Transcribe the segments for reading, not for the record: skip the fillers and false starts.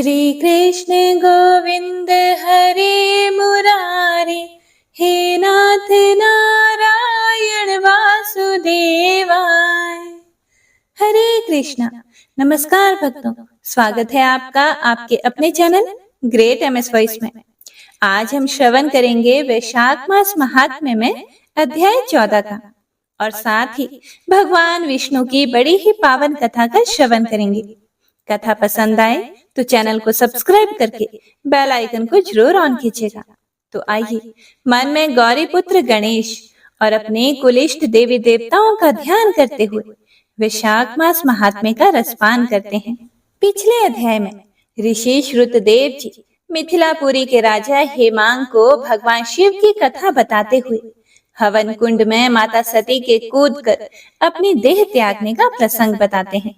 श्री कृष्ण गोविंद हरे मुरारी, हे नाथ नारायण वासुदेवाय। हरे कृष्णा। नमस्कार भक्तों, स्वागत है आपका आपके अपने चैनल ग्रेट एमएस वॉइस में। आज हम श्रवण करेंगे वैशाख मास महात्म्य में अध्याय 14 का, और साथ ही भगवान विष्णु की बड़ी ही पावन कथा का श्रवण करेंगे। कथा पसंद आए तो चैनल को सब्सक्राइब करके बेल आइकन को जरूर ऑन कीजिएगा। तो आइए मन में गौरी पुत्र गणेश और अपने कुलिष्ट देवी देवताओं का ध्यान करते हुए वैशाख मास महात्म्य का रसपान करते हैं। पिछले अध्याय में ऋषि श्रुतदेव जी मिथिलापुरी के राजा हेमांग को भगवान शिव की कथा बताते हुए हवन कुंड में माता सती के कूदकर अपनी देह त्यागने का प्रसंग बताते हैं।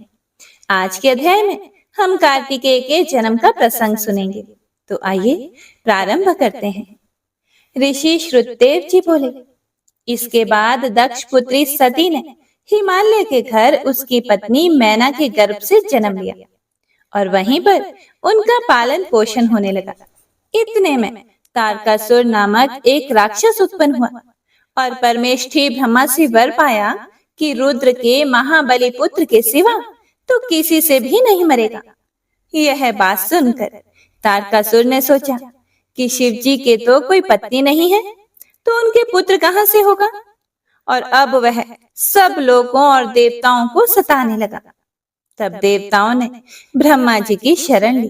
आज के अध्याय में हम कार्तिकेय के जन्म का प्रसंग सुनेंगे। तो आइए प्रारंभ करते हैं। ऋषि श्रुतदेव जी बोले, इसके बाद दक्ष पुत्री सती ने हिमालय के घर उसकी पत्नी मैना के गर्भ से जन्म लिया और वहीं पर उनका पालन पोषण होने लगा। इतने में तारकासुर नामक एक राक्षस उत्पन्न हुआ और परमेष्ठी ब्रह्मा से वर पाया कि रुद्र के महाबली पुत्र के सिवा तो किसी से भी नहीं मरेगा। यह बात सुनकर तारकासुर ने सोचा कि शिव जी के तो कोई पत्नी नहीं है, तो उनके पुत्र कहां से होगा, और अब वह सब लोगों और देवताओं को सताने लगा। तब देवताओं ने ब्रह्मा जी की शरण ली।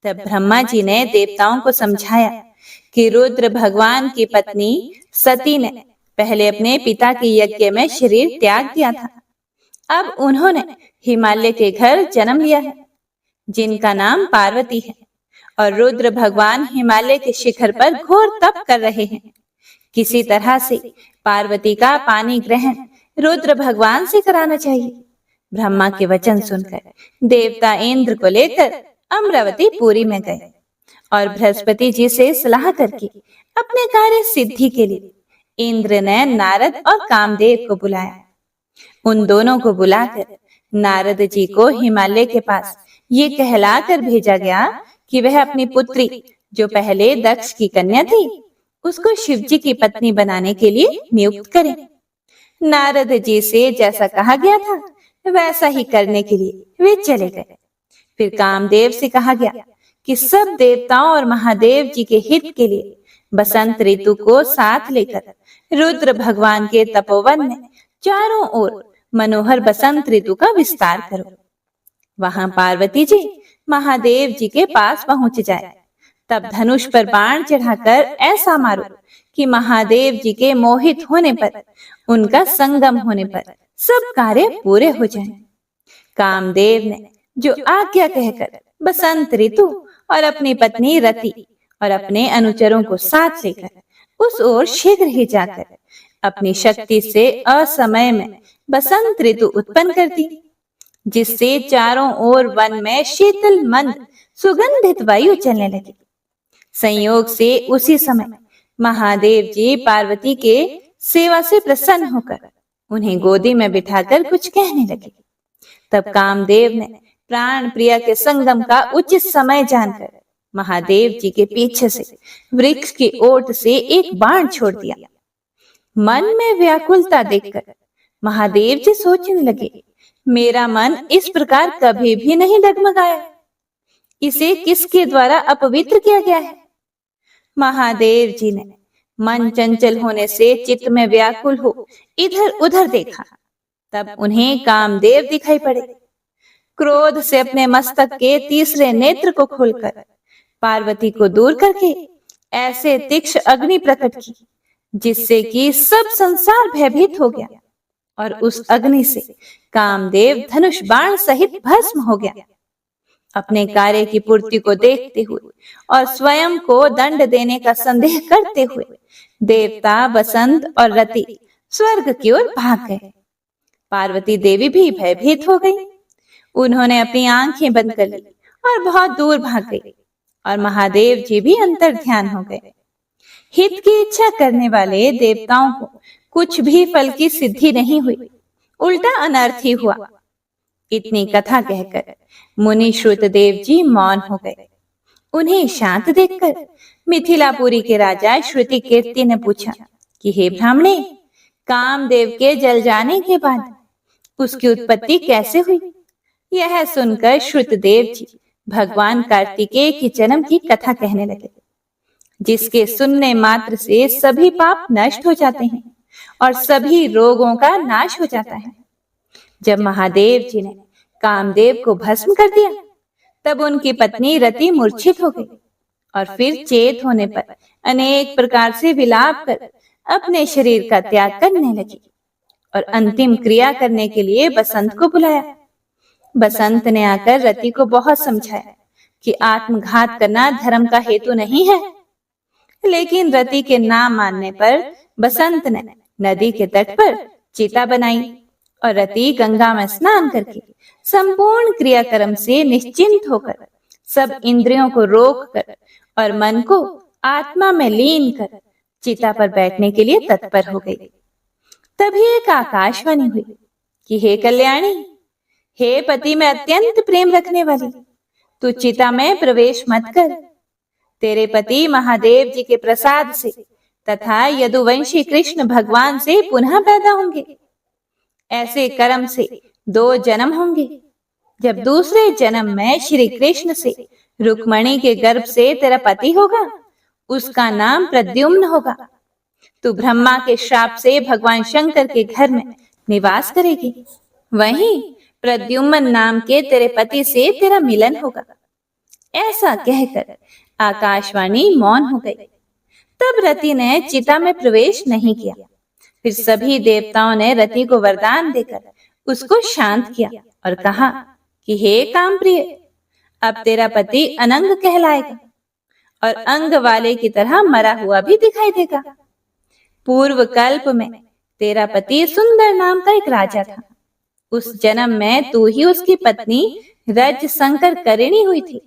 तब ब्रह्मा जी ने देवताओं को समझाया कि रुद्र भगवान की पत्नी सती ने पहले अपने पिता के यज्ञ में शरीर त्याग दिया था। अब उन्होंने हिमालय के घर जन्म लिया है, जिनका नाम पार्वती है, और रुद्र भगवान हिमालय के शिखर पर घोर तप कर रहे हैं। किसी तरह से पार्वती का पानी ग्रहण रुद्र भगवान से कराना चाहिए। ब्रह्मा के वचन सुनकर देवता इंद्र को लेकर अमरावती पुरी में गए और बृहस्पति जी से सलाह करके अपने कार्य सिद्धि के लिए इंद्र ने नारद और कामदेव को बुलाया। उन दोनों को बुलाकर नारद जी को हिमालय के पास ये कहलाकर भेजा गया कि वह अपनी पुत्री, जो पहले दक्ष की कन्या थी, उसको शिव जी की पत्नी बनाने के लिए नियुक्त करें। नारद जी से जैसा कहा गया था वैसा ही करने के लिए वे चले गए। फिर कामदेव से कहा गया कि सब देवताओं और महादेव जी के हित के लिए बसंत ऋतु को साथ लेकर रुद्र भगवान के तपोवन में चारों ओर मनोहर बसंत ऋतु का विस्तार करो। वहां पार्वती जी महादेव जी के पास पहुंच जाए। तब धनुष पर बाण चढ़ाकर ऐसा मारो कि महादेव जी के मोहित होने पर, उनका संगम होने पर सब कार्य पूरे हो जाएं। कामदेव ने जो आज्ञा कहकर बसंत ऋतु और अपनी पत्नी रति और अपने अनुचरों को साथ लेकर उस ओर शीघ्र ही जाकर अपनी शक्ति से असमय में बसंत ऋतु उत्पन्न कर दी, जिससे चारों ओर वन में शीतल मंद सुगंधित वायु चलने लगी। संयोग से उसी समय महादेव जी पार्वती के सेवा से प्रसन्न होकर उन्हें गोदी में बिठाकर कुछ कहने लगे। तब कामदेव ने प्राण प्रिया के संगम का उचित समय जानकर महादेव जी के पीछे से वृक्ष की ओट से एक बाण छोड़ दिया। मन में व्याकुलता देखकर महादेव जी सोचने लगे, मेरा मन इस प्रकार कभी भी नहीं डगमगाया, इसे किसके द्वारा अपवित्र किया गया है। महादेव जी ने मन चंचल होने से चित्त में व्याकुल हो इधर उधर देखा। तब उन्हें कामदेव दिखाई पड़े। क्रोध से अपने मस्तक के तीसरे नेत्र को खोलकर पार्वती को दूर करके ऐसे तीक्ष्ण अग्नि प्रकट की, जिससे कि सब संसार भयभीत हो गया, और उस अग्नि से कामदेव धनुष बाण सहित भस्म हो गया। अपने कार्य की पूर्ति को देखते हुए और स्वयं को दंड देने का संदेह करते हुए देवता बसंत और रति स्वर्ग की ओर भाग गए। पार्वती देवी भी भयभीत हो गई। उन्होंने अपनी आंखें बंद कर ली और बहुत दूर भाग गई, और महादेव जी भी अंतर ध्यान हो गए। हित की इच्छा करने वाले देवताओं को कुछ भी फल की सिद्धि नहीं हुई, उल्टा अनर्थ ही हुआ। इतनी कथा कहकर मुनि श्रुतदेव जी मौन हो गए। उन्हें शांत देखकर मिथिलापुरी के राजा श्रुति कीर्ति ने पूछा कि हे ब्राह्मणे, कामदेव के जल जाने के बाद उसकी उत्पत्ति कैसे हुई? यह सुनकर श्रुतदेव जी भगवान कार्तिकेय के जन्म की कथा कहने लगे, जिसके सुनने मात्र से सभी पाप नष्ट हो जाते हैं और सभी रोगों का नाश हो जाता है। जब महादेव जी ने कामदेव को भस्म कर दिया, तब उनकी पत्नी रति मूर्छित हो गई और फिर चेत होने पर अनेक प्रकार से विलाप कर अपने शरीर का त्याग करने लगी और अंतिम क्रिया करने के लिए बसंत को बुलाया। बसंत ने आकर रति को बहुत समझाया कि आत्मघात करना धर्म का हेतु नहीं है, लेकिन रति के ना मानने पर बसंत ने नदी के तट पर चिता बनाई और रति गंगा में स्नान करके संपूर्ण क्रियाक्रम से निश्चिंत होकर सब इंद्रियों को रोक कर और मन को आत्मा में लीन कर चिता पर बैठने के लिए तत्पर हो गई। तभी एक आकाशवाणी हुई कि हे कल्याणी, हे पति में अत्यंत प्रेम रखने वाली, तू चिता में प्रवेश मत कर। तेरे पति महादेव जी के प्रसाद से तथा यदुवंशी कृष्ण भगवान से पुनः पैदा होंगे। ऐसे कर्म से 2 जन्म होंगे। जब दूसरे जन्म में श्री कृष्ण से रुक्मणी के गर्भ से तेरा पति होगा, उसका नाम प्रद्युम्न होगा। तू ब्रह्मा के श्राप से भगवान शंकर के घर में निवास करेगी। वहीं प्रद्युम्न नाम के तेरे पति से तेरा मिलन होगा। ऐसा कहकर आकाशवाणी मौन हो गई। तब रति ने चिता में प्रवेश नहीं किया। फिर सभी देवताओं ने रति को वरदान देकर उसको शांत किया और कहा कि हे कामप्रिय, अब तेरा पति अनंग कहलाएगा और अंग वाले की तरह मरा हुआ भी दिखाई देगा। पूर्व कल्प में तेरा पति सुंदर नाम का एक राजा था। उस जन्म में तू ही उसकी पत्नी रज संकर करिणी हुई थी।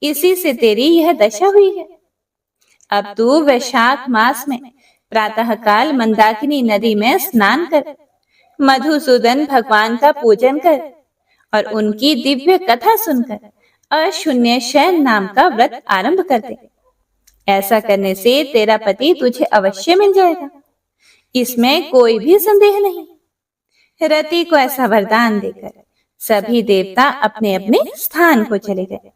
इसी से तेरी यह दशा हुई है। अब तू वैशाख मास में प्रातः काल मंदाकिनी नदी में स्नान कर, मधुसूदन भगवान का पूजन कर और उनकी दिव्य कथा सुनकर अशून्य शयन नाम का व्रत आरंभ कर दे। ऐसा करने से तेरा पति तुझे अवश्य मिल जाएगा, इसमें कोई भी संदेह नहीं। रति को ऐसा वरदान देकर सभी देवता अपने अपने स्थान को चले गए।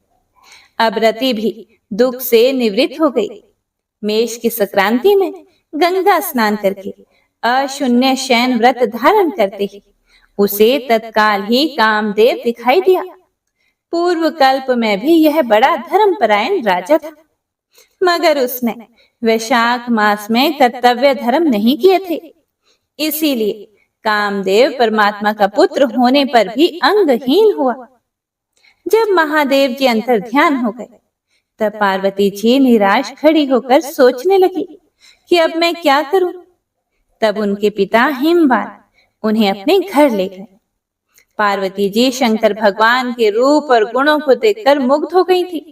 अब रति भी दुख से निवृत्त हो गई। मेष की संक्रांति में गंगा स्नान करके अशून्य शयन व्रत धारण करते ही उसे तत्काल ही कामदेव दिखाई दिया। पूर्व कल्प में भी यह बड़ा धर्मपरायण राजा था, मगर उसने वैशाख मास में कर्तव्य धर्म नहीं किए थे। इसीलिए कामदेव परमात्मा का पुत्र होने पर भी अंगहीन हुआ। जब महादेव जी अंतर ध्यान हो गए, तब पार्वती जी निराश खड़ी होकर सोचने लगी कि अब मैं क्या करूं। तब उनके पिता हिमवान उन्हें अपने घर ले गए। पार्वती जी शंकर भगवान के रूप और गुणों को देखकर मुग्ध हो गई थी।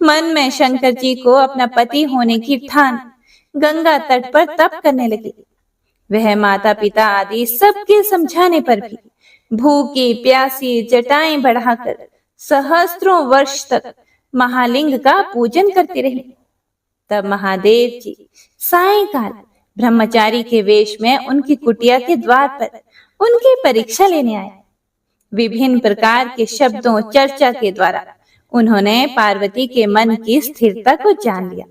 मन में शंकर जी को अपना पति होने की ठान गंगा तट पर तप करने लगी। वह माता पिता आदि सबके समझाने पर भी भूखी प्यासी जटाएं बढ़ाकर सहस्त्रों वर्ष तक महालिंग का पूजन करती रही। तब महादेव जी सायंकाल ब्रह्मचारी के वेश में उनकी कुटिया के द्वार पर उनकी परीक्षा लेने आए। विभिन्न प्रकार के शब्दों चर्चा के द्वारा उन्होंने पार्वती के मन की स्थिरता को जान लिया,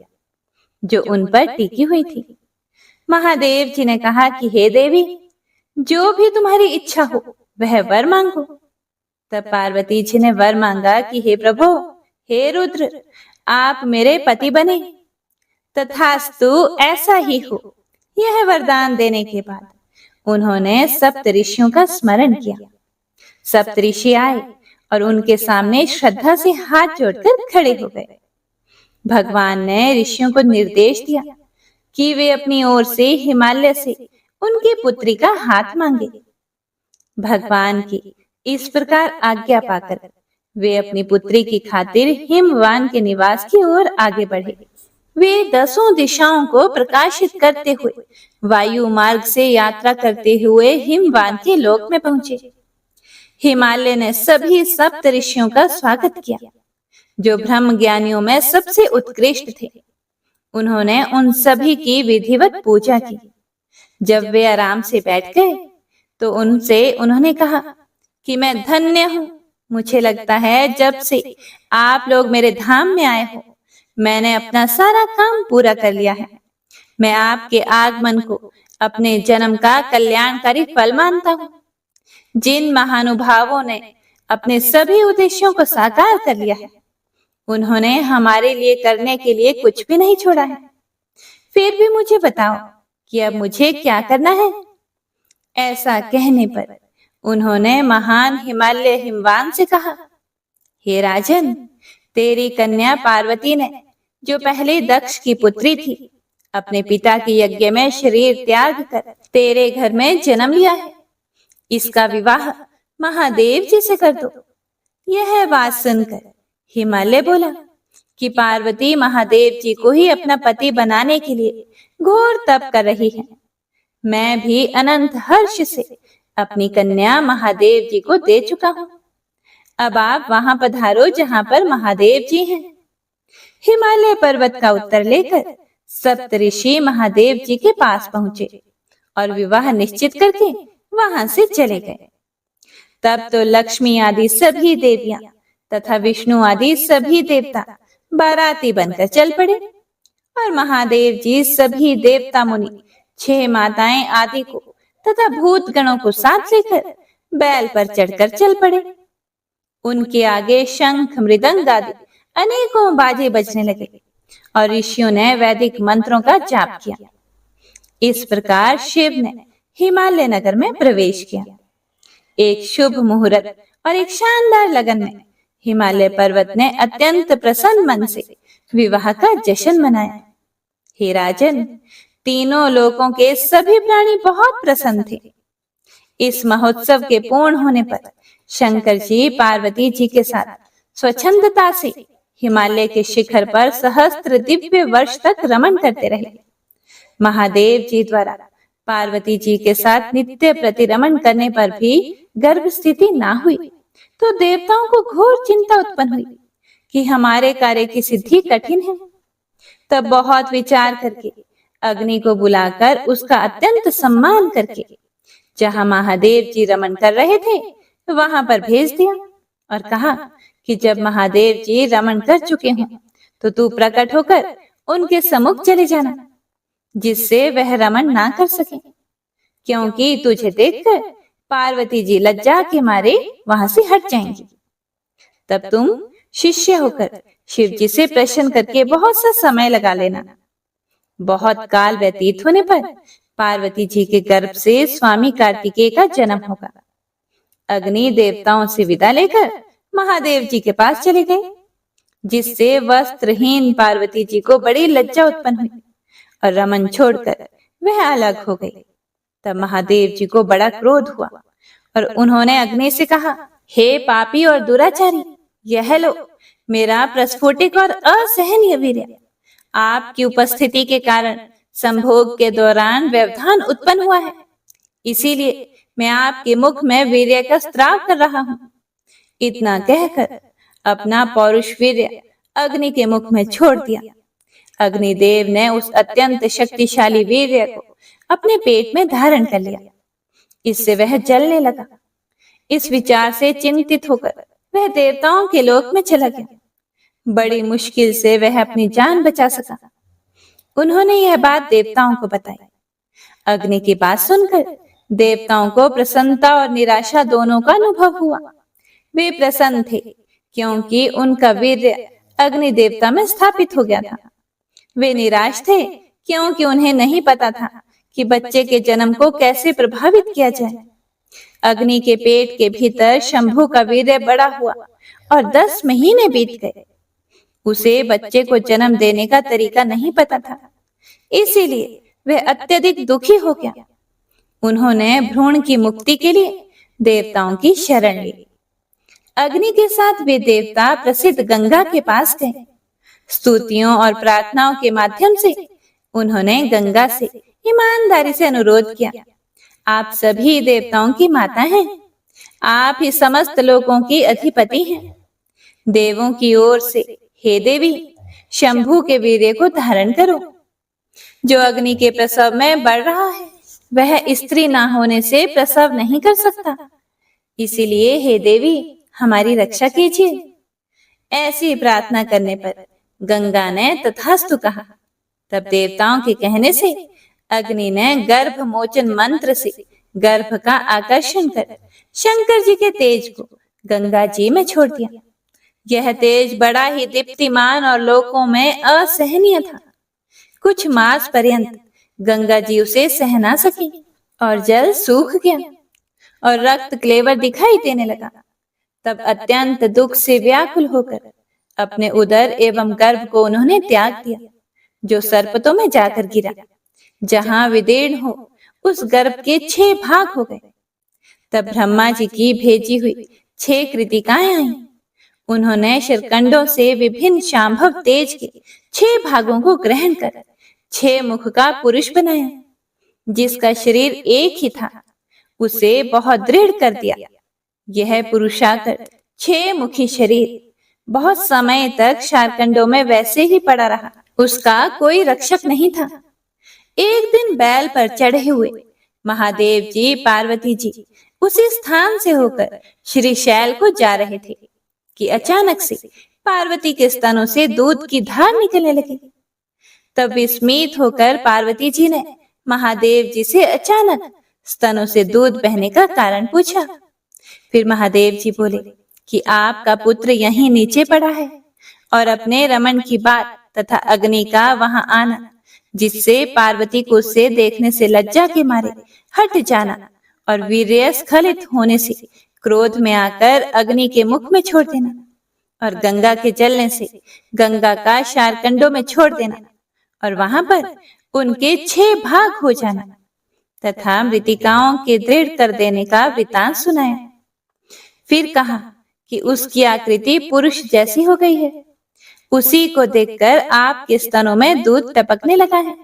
जो उन पर टिकी हुई थी। महादेव जी ने कहा कि हे देवी, जो भी तुम्हारी इच्छा हो वह वर मांगो। तब पार्वती जी ने वर मांगा कि हे प्रभु, हे रुद्र, आप मेरे पति बने। तथास्तु ऐसा ही हो। यह वरदान देने के बाद उन्होंने सप्त ऋषियों का स्मरण किया। सप्त ऋषि आए और उनके सामने श्रद्धा से हाथ जोड़कर खड़े हो गए। भगवान ने ऋषियों को निर्देश दिया कि वे अपनी ओर से हिमालय से उनकी पुत्री का हाथ मांगे। भगवान की इस प्रकार आज्ञा पाकर वे अपनी पुत्री की खातिर हिमवान के निवास की ओर आगे बढ़े। वे 10 दिशाओं को प्रकाशित करते हुए वायु मार्ग से यात्रा करते हुए हिमवान के लोक में पहुंचे। हिमालय ने सभी सप्त ऋषियों का स्वागत किया, जो ब्रह्म ज्ञानियों में सबसे उत्कृष्ट थे। उन्होंने उन सभी की विधिवत पूजा की। जब वे आराम से बैठ गए तो उनसे उन्होंने कहा कि मैं धन्य हूँ। मुझे लगता है जब से आप लोग मेरे धाम में आए हो, मैंने अपना सारा काम पूरा कर लिया है। मैं आपके आगमन को अपने जन्म का कल्याणकारी फल मानता हूँ। जिन महानुभावों ने अपने सभी उद्देश्यों को साकार कर लिया है, उन्होंने हमारे लिए करने के लिए कुछ भी नहीं छोड़ा है। फिर भी मुझे बताओ कि अब मुझे क्या करना है। ऐसा कहने पर उन्होंने महान हिमालय हिमवान से कहा, हे राजन, तेरी कन्या पार्वती ने, जो पहले दक्ष की पुत्री थी, अपने पिता के यज्ञ में शरीर त्याग कर तेरे घर में जन्म लिया है। इसका विवाह महादेव जी से कर दो। यह बात सुनकर हिमालय बोला कि पार्वती महादेव जी को ही अपना पति बनाने के लिए घोर तप कर रही है। मैं भी अनंत हर्ष से अपनी कन्या महादेव जी को दे चुका हूँ। अब आप वहां पधारो जहां पर महादेव जी हैं। हिमालय पर्वत का उत्तर लेकर सप्त ऋषि महादेव जी के पास पहुंचे और विवाह निश्चित करके वहां से चले गए। तब तो लक्ष्मी आदि सभी देवियां तथा विष्णु आदि सभी देवता बाराती बनकर चल पड़े और महादेव जी सभी देवता मुनि, 6 माताएं आदि को तथा भूत गणों को साथ लेकर बैल पर चढ़कर चल पड़े। उनके आगे शंख मृदंग आदि अनेकों बाजे बजने लगे और ऋषियों ने वैदिक मंत्रों का जाप किया। इस प्रकार शिव ने हिमालय नगर में प्रवेश किया। एक शुभ मुहूर्त और एक शानदार लगन में हिमालय पर्वत ने अत्यंत प्रसन्न मन से विवाह का जश्न मनाया। हे राजन, तीनों लोकों के सभी प्राणी बहुत प्रसन्न थे। इस महोत्सव के पूर्ण होने पर शंकर जी पार्वती जी के साथ स्वच्छंदता से हिमालय के शिखर पर सहस्त्र दिव्य वर्ष तक रमण करते रहे। महादेव जी द्वारा पार्वती जी के साथ नित्य प्रतिरमण करने पर भी गर्भ स्थिति ना हुई तो देवताओं को घोर चिंता उत्पन्न हुई कि हमारे कार्य की सिद्धि कठिन है। तब बहुत विचार करके अग्नि को बुलाकर उसका अत्यंत सम्मान करके जहां महादेव जी रमण कर रहे थे वहां पर भेज दिया और कहा कि जब महादेव जी रमण कर चुके हों तो तू प्रकट होकर उनके सम्मुख चले जाना, जिससे वह रमण ना कर सके, क्योंकि तुझे देखकर पार्वती जी लज्जा के मारे वहां से हट जाएंगी। तब तुम शिष्य होकर शिव जी से प्रश्न करके बहुत सा समय लगा लेना। बहुत काल व्यतीत होने पर पार्वती जी के गर्भ से स्वामी कार्तिकेय का जन्म होगा। अग्नि देवताओं से विदा लेकर महादेव जी के पास चले गए, जिससे वस्त्रहीन पार्वती जी को बड़ी लज्जा उत्पन्न हुई और रमन छोड़कर वह अलग हो गई। तब महादेव जी को बड़ा क्रोध हुआ और उन्होंने अग्नि से कहा, हे पापी और दुराचारी, यह लो मेरा प्रस्फुटित और असहनीय वीर्य। आपकी उपस्थिति के कारण संभोग के दौरान व्यवधान उत्पन्न हुआ है, इसीलिए मैं आपके मुख में वीर्य का स्त्राव कर रहा हूँ। इतना कहकर अपना पौरुष वीर्य अग्नि के मुख में छोड़ दिया। अग्निदेव ने उस अत्यंत शक्तिशाली वीर्य को अपने पेट में धारण कर लिया। इससे वह जलने लगा। इस विचार से चिंतित होकर वह देवताओं के लोक में चला गया। बड़ी मुश्किल से वह अपनी जान बचा सका। उन्होंने यह बात देवताओं को बताई। अग्नि की बात सुनकर देवताओं को प्रसन्नता और निराशा दोनों का अनुभव हुआ। वे प्रसन्न थे क्योंकि उनका वीर्य अग्नि देवता में स्थापित हो गया था। वे निराश थे क्योंकि उन्हें नहीं पता था कि बच्चे के जन्म को कैसे प्रभावित किया जाए। अग्नि के पेट के भीतर शंभु का वीर्य बड़ा हुआ और 10 महीने बीत गए। उसे बच्चे को जन्म देने का तरीका नहीं पता था, इसीलिए वह अत्यधिक दुखी हो गया। उन्होंने भ्रूण की मुक्ति के लिए देवताओं की शरण ली। अग्नि के साथ वे देवता प्रसिद्ध गंगा के पास गए। स्तुतियों और प्रार्थनाओं के माध्यम से उन्होंने गंगा से ईमानदारी से अनुरोध किया, आप सभी देवताओं की माता हैं, आप ही समस्त लोगों की अधिपति हैं। देवों की ओर से हे देवी, शंभु के वीर्य को धारण करो। जो अग्नि के प्रसव में बढ़ रहा है, वह स्त्री ना होने से प्रसव नहीं कर सकता। इसीलिए हे देवी, हमारी रक्षा कीजिए। ऐसी प्रार्थना करने पर गंगा ने तथास्तु कहा। तब देवताओं के कहने से अग्नि ने गर्भ मोचन मंत्र से गर्भ का आकर्षण कर शंकर जी के तेज को गंगा जी में छोड़ दिया। यह तेज बड़ा ही दीप्तिमान और लोकों में असहनीय था। कुछ मास पर्यंत गंगा जी उसे सह ना सकी और जल सूख गया और रक्त क्लेवर दिखाई देने लगा। तब अत्यंत दुख से व्याकुल होकर अपने उदर एवं गर्भ को उन्होंने त्याग दिया, जो सर्पतों में जाकर गिरा। जहां विदीर्ण हो उस गर्भ के 6 भाग हो गए। तब ब्रह्मा जी की भेजी हुई 6 कृतिकाएं आईं। उन्होंने शिरकंडों से विभिन्न शांभव तेज के 6 भागों को ग्रहण कर 6 मुख का पुरुष बनाया। जिसका शरीर एक ही था, उसे बहुत दृढ़ कर दिया। यह पुरुषाकर 6 मुखी शरीर बहुत समय तक शारकंडों में वैसे ही पड़ा रहा। उसका कोई रक्षक नहीं था। एक दिन बैल पर चढ़े हुए महादेव जी, पार्वती जी उसी स्थान से होकर श्री शैल को जा रहे थे कि अचानक से पार्वती के स्तनों से दूध की धार निकलने लगी। तब विस्मित होकर पार्वती जी ने महादेव जी से अचानक स्तनों से दूध बहने का कारण पूछा। फिर महादेव जी बोले कि आपका पुत्र यहीं नीचे पड़ा है और अपने रमन की बात तथा अग्नि का वहां आना, जिससे पार्वती को उससे देखने से लज्जा के मारे हट जाना और वीर्य स्खलित होने से क्रोध में आकर अग्नि के मुख में छोड़ देना और गंगा के जलने से गंगा का शारकंडों में छोड़ देना और वहां पर उनके 6 भाग हो जाना तथा मृतिकाओं के दृढ़ कर देने का वृतांत सुनाया। फिर कहा कि उसकी आकृति पुरुष जैसी हो गई है। उसी को देखकर आपके स्तनों में दूध टपकने लगा है।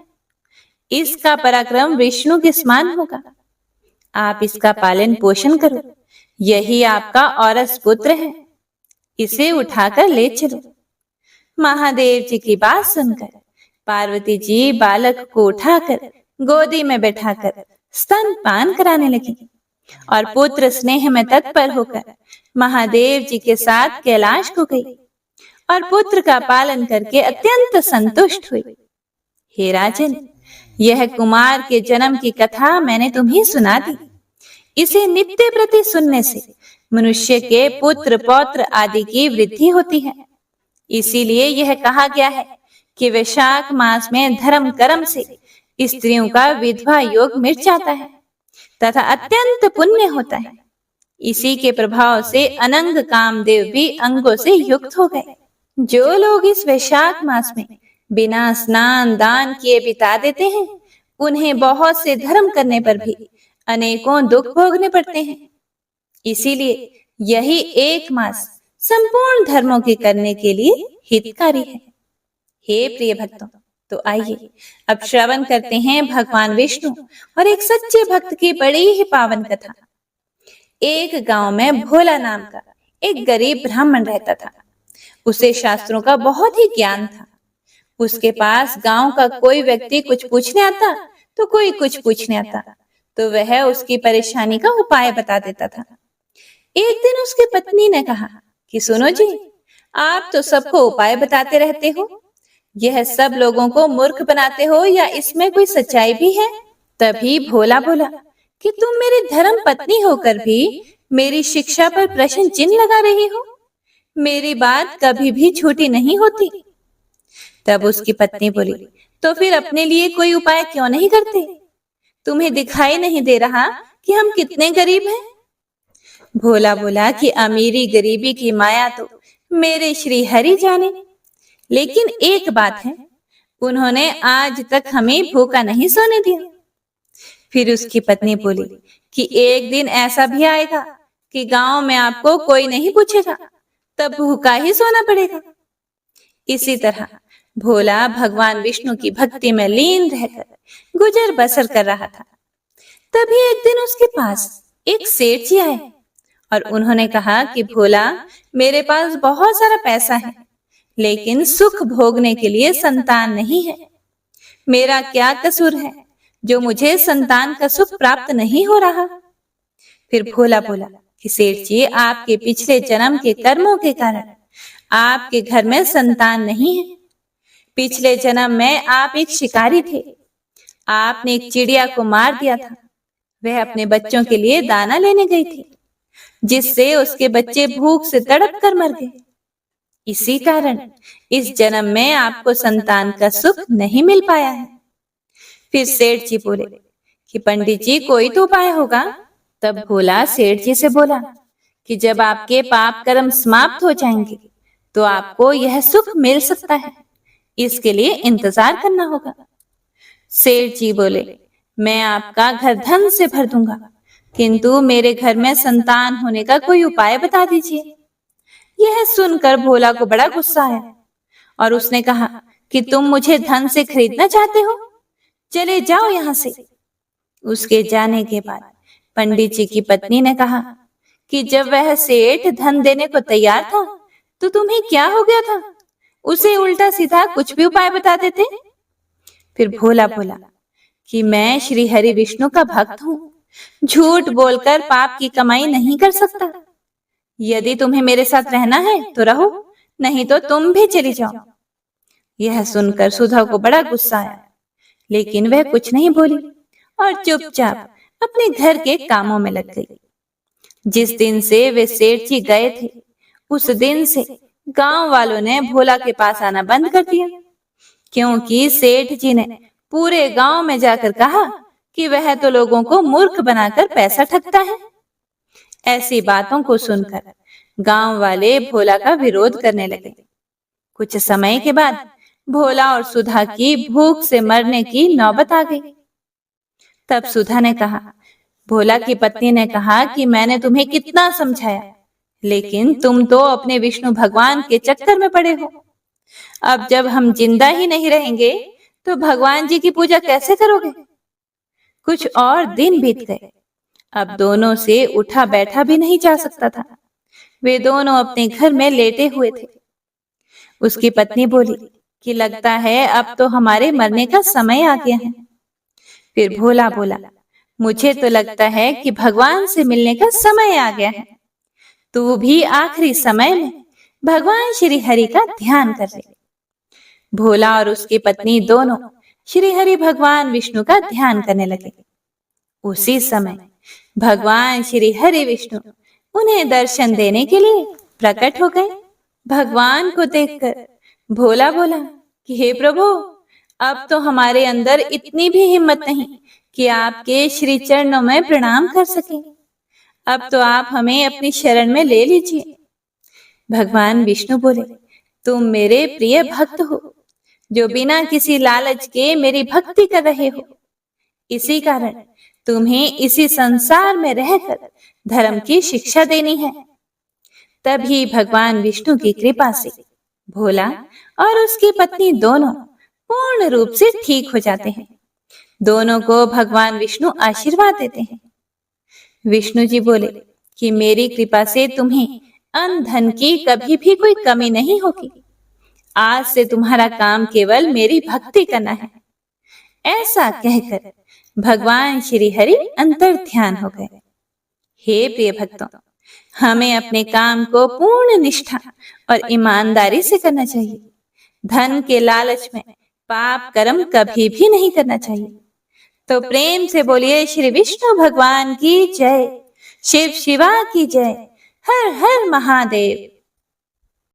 इसका पराक्रम विष्णु के समान होगा। आप इसका पालन पोषण करो। यही आपका औरस पुत्र है। इसे उठाकर ले चलो। महादेव जी की बात सुनकर पार्वती जी बालक को उठाकर गोदी में बैठाकर स्तनपान कराने लगी और पुत्र स्नेह में तत्पर होकर महादेव जी के साथ कैलाश को गई और पुत्र का पालन करके अत्यंत संतुष्ट हुई। हे राजन, यह कुमार के जन्म की कथा मैंने तुम्हें सुना दी। इसे नित्य प्रति सुनने से मनुष्य के पुत्र पौत्र आदि की वृद्धि होती है। इसीलिए यह कहा गया है कि वैशाख मास में धर्म कर्म से स्त्रियों का विधवा योग मिट जाता है तथा अत्यंत पुण्य होता है। इसी के प्रभाव से अनंग कामदेव भी अंगों से युक्त हो गए। जो लोग इस वैशाख मास में बिना स्नान दान किए बिता देते हैं, उन्हें बहुत से धर्म करने पर भी अनेकों दुख भोगने पड़ते हैं। इसीलिए यही एक मास संपूर्ण धर्मों के करने के लिए हितकारी है। हे प्रिय भक्तों, तो आइए अब श्रवण करते हैं भगवान विष्णु और एक सच्चे भक्त की बड़ी ही पावन कथा। एक गांव में भोला नाम का एक गरीब ब्राह्मण रहता था। उसे शास्त्रों का बहुत ही ज्ञान था। उसके पास गांव का कोई व्यक्ति कुछ पूछने आता तो कोई कुछ पूछने आता, तो वह उसकी परेशानी का उपाय बता देता था। एक दिन उसकी पत्नी ने कहा कि सुनो जी, आप तो सबको उपाय बताते रहते हो, यह सब लोगों को मूर्ख बनाते हो या इसमें कोई सच्चाई भी है? तभी भोला बोला कि तुम मेरी धर्म पत्नी होकर भी मेरी शिक्षा पर प्रश्न चिन्ह लगा रही हो। मेरी बात कभी भी झूठी नहीं होती। तब उसकी पत्नी बोली, तो फिर अपने लिए कोई उपाय क्यों नहीं करते? तुम्हें दिखाई नहीं दे रहा कि हम कितने गरीब हैं? भोला बोला कि अमीरी गरीबी की माया तो मेरे श्री हरि जाने, लेकिन एक बात है, उन्होंने आज तक हमें भूखा नहीं सोने दिया। फिर उसकी पत्नी बोली कि एक दिन ऐसा भी आएगा कि गांव में आपको कोई नहीं पूछेगा, तब भूखा ही सोना पड़ेगा। इसी तरह भोला भगवान विष्णु की भक्ति में लीन रहकर गुजर बसर कर रहा था। तभी एक दिन उसके पास एक सेठ जी आए और उन्होंने कहा कि भोला, मेरे पास बहुत सारा पैसा है, लेकिन सुख भोगने के लिए संतान नहीं है। मेरा क्या कसूर है जो मुझे संतान का सुख प्राप्त नहीं हो रहा? फिर भोला बोला कि सेठ जी, आपके पिछले जन्म के कर्मों के कारण आपके घर में संतान नहीं है। पिछले जन्म में आप एक शिकारी थे। आपने एक चिड़िया को मार दिया था। वह अपने बच्चों के लिए दाना लेने गई थी, जिससे उसके बच्चे भूख से तड़प कर मर गए। इसी कारण इस जन्म में आपको संतान का सुख नहीं मिल पाया है। फिर सेठ जी बोले कि पंडित जी, कोई तो उपाय होगा। तब भोला सेठ जी से बोला कि जब आपके पाप कर्म समाप्त हो जाएंगे तो आपको यह सुख मिल सकता है। इसके लिए इंतजार करना होगा। सेठ जी बोले, मैं आपका घर धन से भर दूंगा, किंतु मेरे घर में संतान होने का कोई उपाय बता दीजिए। यह सुनकर भोला को बड़ा गुस्सा आया और उसने कहा कि तुम मुझे धन से खरीदना चाहते हो? चले जाओ यहाँ से। उसके जाने के बाद पंडित जी की पत्नी ने कहा कि जब वह सेठ धन देने को तैयार था तो तुम्हें क्या हो गया था? उसे उल्टा सीधा कुछ भी उपाय बता देते। फिर भोला बोला कि मैं श्री हरि विष्णु का भक्त हूँ, झूठ बोलकर पाप की कमाई नहीं कर सकता। यदि तुम्हें मेरे साथ रहना है तो रहो, नहीं तो तुम भी चली जाओ। यह सुनकर सुधा को बड़ा गुस्सा आया, लेकिन वह कुछ नहीं बोली और चुपचाप अपने घर के कामों में लग गई। जिस दिन से वे सेठ जी गए थे, उस दिन से गांव वालों ने भोला के पास आना बंद कर दिया, क्योंकि सेठ जी ने पूरे गांव में जाकर कहा कि वह तो लोगों को मूर्ख बनाकर पैसा ठगता है। ऐसी बातों को सुनकर गांव वाले भोला का विरोध करने लगे। कुछ समय के बाद भोला और सुधा की भूख से मरने की नौबत आ गई। तब सुधा ने कहा, भोला की पत्नी ने कहा कि मैंने तुम्हें कितना समझाया, लेकिन तुम तो अपने विष्णु भगवान के चक्कर में पड़े हो। अब जब हम जिंदा ही नहीं रहेंगे तो भगवान जी की पूजा कैसे करोगे? कुछ और दिन बीत गए। अब दोनों से उठा बैठा भी नहीं जा सकता था। वे दोनों अपने घर में लेटे हुए थे। उसकी पत्नी बोली कि लगता है अब तो हमारे मरने का समय आ गया है। फिर भोला बोला, मुझे तो लगता है कि भगवान से मिलने का समय आ गया है। तू भी आखिरी समय में भगवान श्री हरि का ध्यान कर ले। भोला और उसकी पत्नी दोनों श्री हरि भगवान विष्णु का ध्यान करने लगे। उसी समय भगवान श्री हरि विष्णु उन्हें दर्शन देने के लिए प्रकट हो गए। भगवान को देखकर भोला बोला कि हे प्रभु, अब तो हमारे अंदर इतनी भी हिम्मत नहीं कि आपके श्री चरणों में प्रणाम कर सकें। अब तो आप हमें अपनी शरण में ले लीजिए। भगवान विष्णु बोले, तुम मेरे प्रिय भक्त हो, जो बिना किसी लालच के मेरी भक्ति कर रहे हो। इसी कारण तुम्हें इसी संसार में रहकर धर्म की शिक्षा देनी है। तभी भगवान विष्णु की कृपा से भोला और उसकी पत्नी दोनों पूर्ण रूप से ठीक हो जाते हैं। दोनों को भगवान विष्णु आशीर्वाद देते हैं। विष्णु जी बोले कि मेरी कृपा से तुम्हें अन्न धन की कभी भी कोई कमी नहीं होगी। आज से तुम्हारा काम केवल मेरी भक्ति करना है। ऐसा कहकर भगवान श्री हरि अंतर ध्यान हो गए। हे प्रिय भक्तों, हमें अपने काम को पूर्ण निष्ठा और ईमानदारी से करना चाहिए। धन के लालच में पाप कर्म कभी भी नहीं करना चाहिए। तो प्रेम से बोलिए श्री विष्णु भगवान की जय, शिव शिवा की जय, हर हर महादेव।